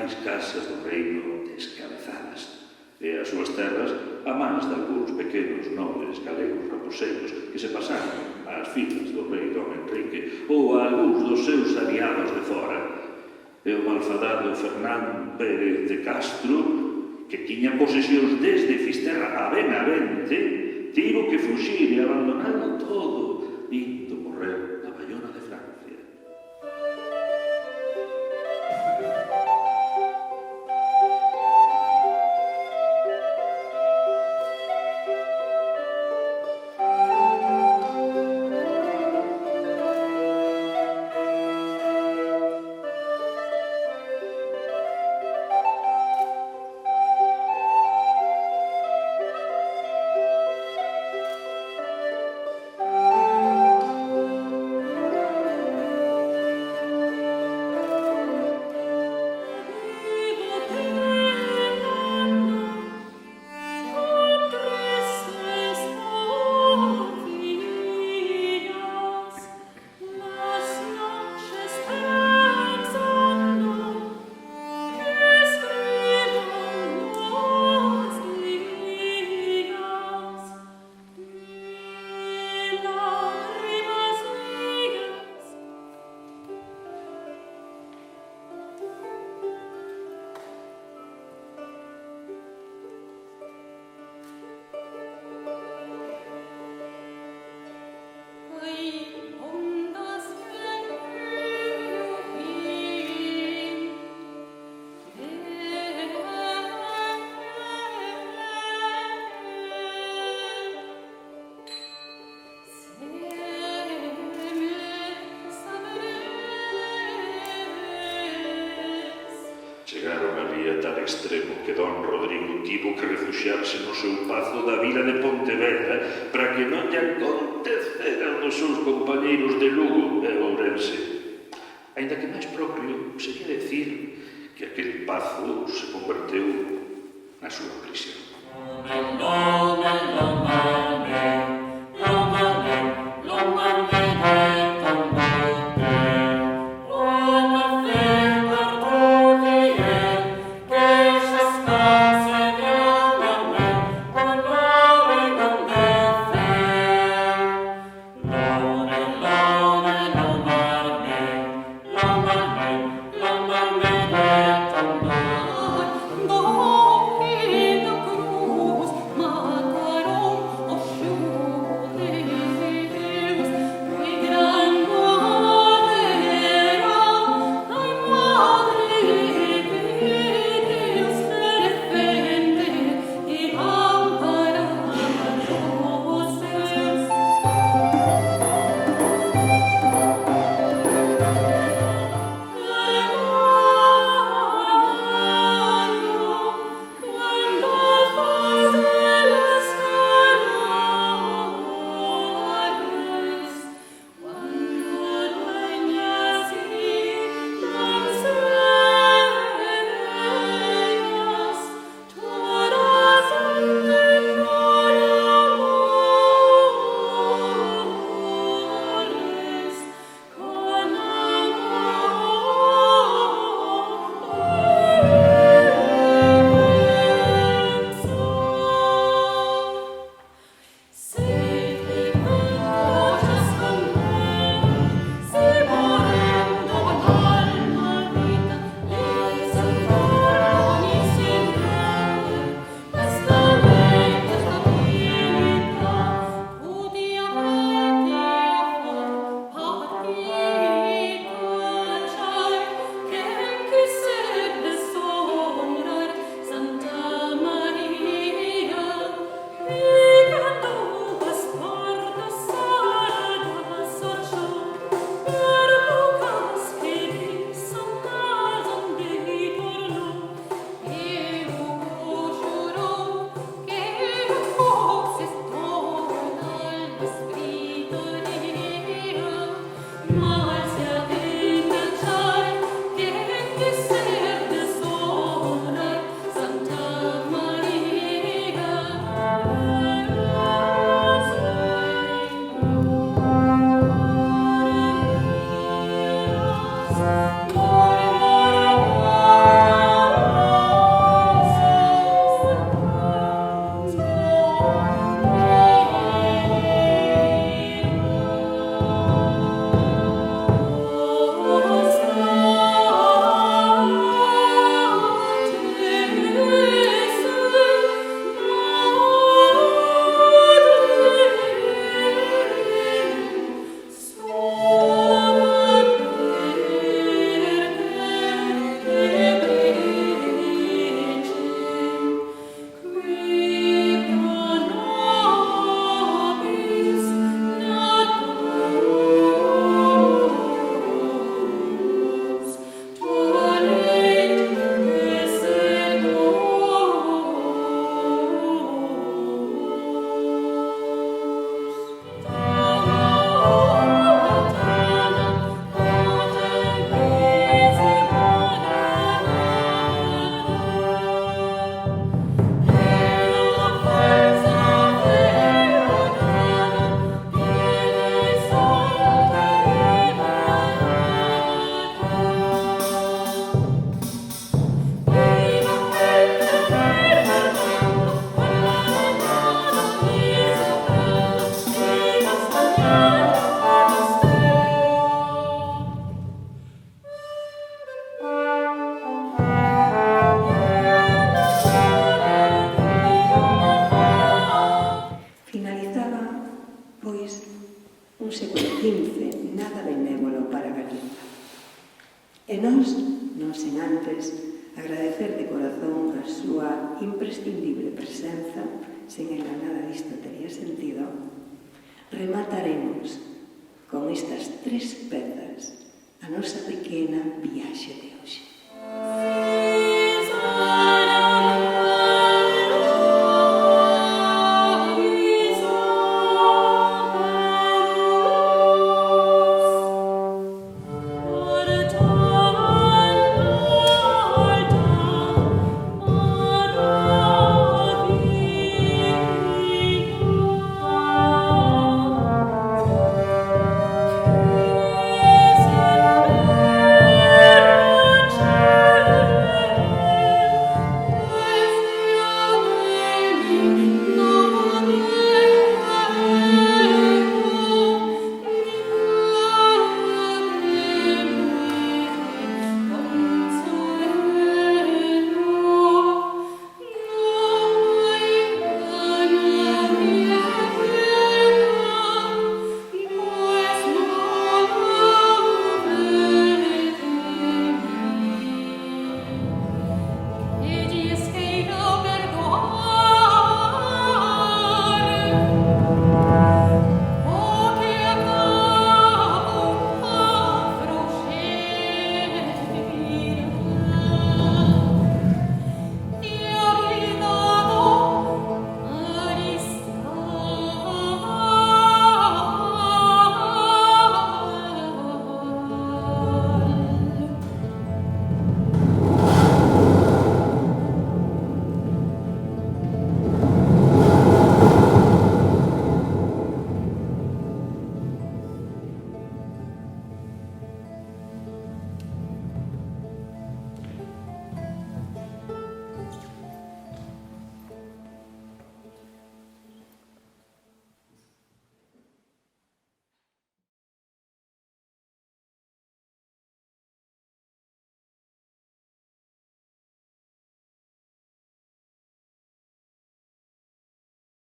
principais casas do reino descabezadas, e as súas terras a mans de algúns pequenos nobres galegos raposeiros que se pasaron ás filas do rei Don Enrique ou a algúns dos seus aliados de fora. E o malfadado Fernán Pérez de Castro, que tiña posesións desde Fisterra a Benavente, tivo que fuxir e abandonarlo todo, indo morrer na Bayona de Francia. Chegaron ali a tal extremo que don Rodrigo tivo que refuxiarse no seu pazo da vila de Pontevedra para que non lle aconteceran os seus compañeiros de Lugo e Ourense. Ainda que máis propio sería decir que aquel pazo se converteu na súa prisión. Cruz antes agradecer de corazón a súa imprescindible presenza, sen ela nada disto tería sentido, remataremos con estas 3 pezas a nosa pequena viaxe de